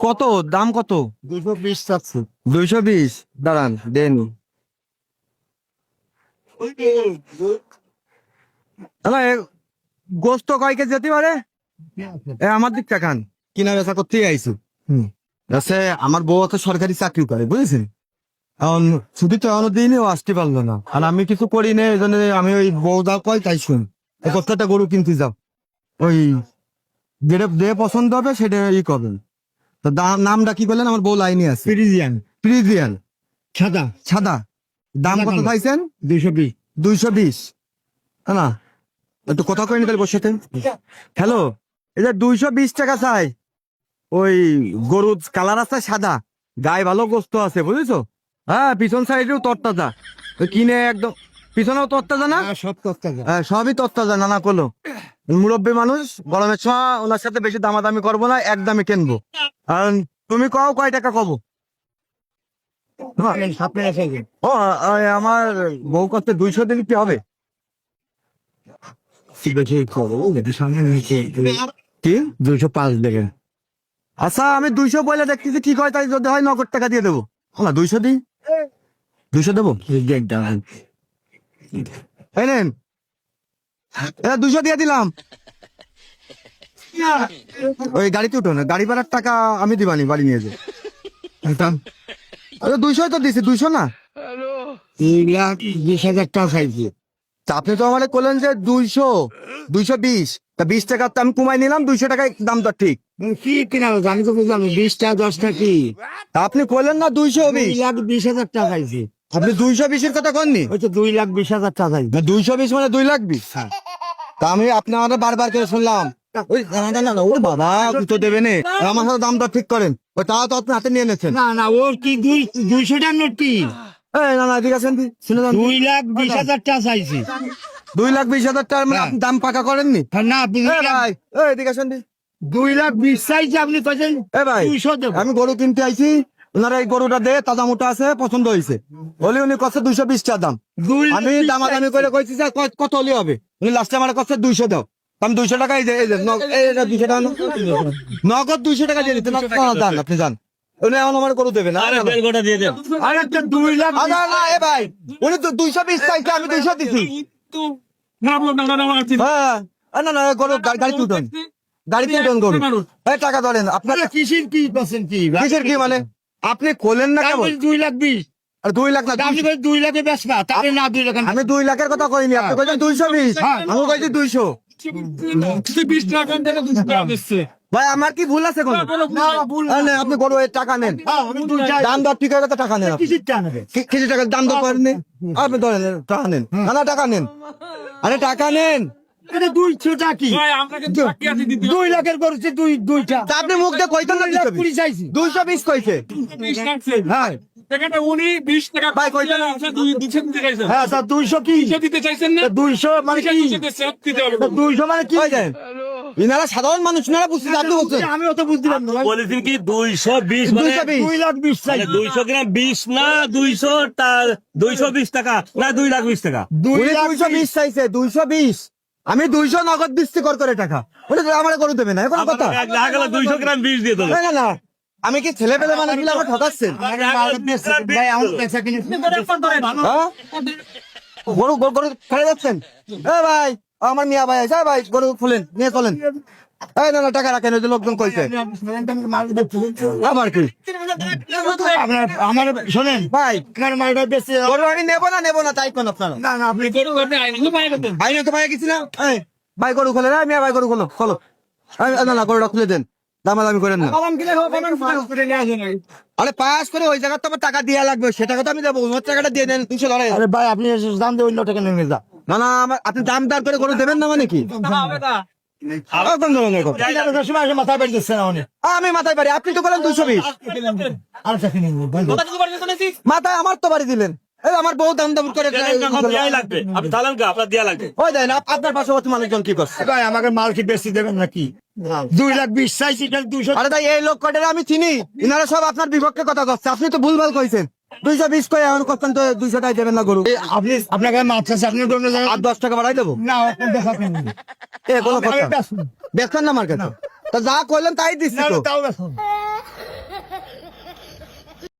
কত দাম কত? 220 চাচ্ছে। 220। দাঁড়ান দেন। গোস্ত কয় কেজি যেতে পারে? আমার দিক তাকান, কিনা বেচা করতে আইসু। আচ্ছা, আমার বউ তো সরকারি চাকরি করে, বুঝেছেন? এখন ছুটি তো এখনো দিইনি, ও আসতে পারলো না। আর আমি কিছু করি না, এই জন্য আমি ওই বউ যা কয় তাই শুন। এই কতটা গরু কিনতে যাও, ওই যেটা যে পছন্দ হবে সেটা ই করবেন। তো নামটা কি বললেন? আমার বউ লাইনে আছে। ফ্রিজিয়ান ফ্রিজিয়ান সাদা সাদা। দাম কত চাইছেন? 220। 220। না একটু কথা কইনি তাহলে বসে। হ্যালো, এটা 220 টাকা চাই। ওই গরুর কালার আছে সাদা, গায়ে ভালো গোস্ত আছে, বুঝেছো? হ্যাঁ, পিছন সাইডেও তরতাজা। কিনে একদম পিছনেও তরতাজা না? সব তত্ত্বাজা। হ্যাঁ, সবই তরতাজা। নানা করলো মুরব্বী মানুষ, গরমের সময় ওনার সাথে বেশি দামাদামি করবো না, একদমই কিনবো। আর তুমি কও কয় টাকা কব? ও আমার বউ করতে 200 দিলে কি হবে? কি 205 দেখেন। আচ্ছা, আমি 200 বলে দেখতেছি ঠিক হয়, তাই যদি হয় নগদ টাকা দিয়ে দেবো। না 200 দিই, 200 দেবো। এই নেন, 200 দিয়ে দিলাম। ওই গাড়িতে উঠো না, গাড়ি ভাড়ার টাকা আমি দিবানি, বাড়ি নিয়ে যে 200 তো দিছি, 200 না? 2,20,000 টাকা খাইছি। তা আপনি তো আমাকে বললেন যে 220, তা 20 টাকা তো আমি কমাই নিলাম, 200 টাকায় দাম তো ঠিক। কি কিনা আমি তো বুঝলাম 20 টাকা 10 টাকা কি? তা আপনি বললেন না 220। 2,20,000 টাকা খাইছি। আপনি 220-এর কথা কননি? ওই তো 2,20,000 টাকা খাইছি। 220 মানে 2,20,000। তা আমি আপনি আমাদের বারবার করে শুনলাম। ওই না, ও বাবা তো দেবে নে, আমার সাথে দাম দর ঠিক করেন। ওই টাকা তো আপনি হাতে নিয়ে নিয়েছেন। না না, ওর কি 200 টাকা নোট কি? না ঠিক আছে, শুনে যান। 2,20,000 টাকা চাইছি। 2,20,000 টাকার মানে আপনি দাম পাকা করেননি? না আপনি ভাই এদিকে আসেন। 2,20,000 চাইছি, আপনি কইছেন ভাই 200 দেব। আমি গরু কিনতে আইছি, ওনারা এই গরুটা দে তাজা মোটা আছে, পছন্দ হয়েছে বলে উনি কষ্ট 220 টাকা দাম। আমি দামাদামি করে কইছি যে কত হলে হবে, উনি লাস্টে আমার কষ্ট 200 দাও। আমি 200 টাকা এই যে 200 টাকা নগদ 200 টাকা দিয়ে দিতে যান, আপনি যান। উনি এখন আমার গরু দেবে না। আর একটা 2,00,000 না এ ভাই, উনি তো 220 চাইছে, আমি 200 দিছি। হ্যাঁ না গরু গাড়িতে উঠুন, গাড়িতে উঠুন গরু। এই টাকা ধরেন আপনার। কিসের কি পাচ্ছেন কি? কিসের কি মানে? আপনি খোলেন না কেমন? 2,20,000। আর 2 লাখ না, আপনি 2,00,000 বেচবা, তাহলে না 2 লাখ। আমি 2 লাখের কথা কইনি, আপনি কইছেন 220। আমি কইছি 200। ভাই আমার কি ভুল আছে কোন? আপনি গরু টাকা নেন, দাম দর ঠিক হয়ে গেছে, টাকা নেন। কিসের টাকা নেবে? কিছু টাকা দাম দর করেননি, আপনি ধরেন টাকা নেন। না টাকা নেন, আরে টাকা নেন। 200 টাকা কি? 2 লাখের করেছে দুইটা। তা আপনি মুখ দিয়ে কইতেন না 2,20,000 চাইছি। 220 কইছে। হ্যাঁ ভাই কইতেন। হ্যাঁ স্যার, 200 কি? 200 মানে কি? 200 মানে কি? কই দেন? ইনারা সাধারণ মানুষ, ইনারা বুঝতে, আপনি বলছেন। আমি অত বুঝতে পারলাম না। বলেছেন কি 220 মানে 220। 2,20,000 চাইছি। 200 গ্রাম 20 না 220 টাকা না 2,20,000 টাকা। উনি 220 চাইছে, 220। আমি 200 নগদ দিচ্ছি করে টাকা। উনি তো আমার গরু দেবে না, এখন কথা। দেখা গেল 200 গ্রাম 20 দিয়ে দিল। না আমি কি ছেলে পেলে মানুষ গুলো আমার ঠকাচ্ছেন? ভাই আমার পয়সা কিনে হ্যাঁ? গরু গরু গরু ফেলে যাচ্ছেন? ভাই আমার মিয়া ভাই আছে, ভাই গরু খুলেন, নিয়ে চলেন। না টাকা রাখেন, ওই যে লোকজন কইছে। আবার কি আমার শোনেন ভাই, আপনার মালটা বেশি। গরু আমি নেবো না তাই কোন আপনারা না না, আপনি আইনে তো ভাই গেছি না। ভাই গরু খোলে, মিয়া ভাই গরু খোলো। না গরুটা খুলে দেন, দামাদামি করেন না। আরে পাস করে ওই জায়গা তো আমার টাকা দেওয়া লাগবে, সেটা কথা আমি দেবো। ওই টাকাটা দিয়ে দেন, 200 ধরে। আরে ভাই আপনি দাম দিয়ে অন্য টাকা নিয়ে যা। না আপনি দাম দার করে গরু দেবেন না মানে কি? কোন ধরনের কথা? মাথায় বাড়ি দিচ্ছে না অনেক। আমি মাথায় পারি, আপনি তো বলেন 220। আর টাকা নিয়ে মাথায় আমার তো বাড়ি দিলেন। আমার বউ দাম দাম করে দেয়াই লাগবে, আপনি চালান কা আপনার দেয়া লাগবে। ওই দেন আপনার পার্শ্ববর্তী মানুষজন কি করছে? ভাই আমাকে মাল কি বেশি দেবেন নাকি? 2,20,000 চাইছি, 200। আরে তাই এই লোক কটারে আমি চিনি, ইনারা সব আপনার বিপক্ষে কথা করছে। আপনি তো ভুলভাল কইছেন। 220 কই এখন করছেন তো 200 টাকা দেবেন না গরু। আপনি আপনাকে মাছ চাষে আপনি আর 10 টাকা বাড়াই দেবো। না দেখাবেন কোনো কথা বেচছেন না মার্কেট? তা যা কইলেন তাই দিচ্ছি তো। তাও বেশ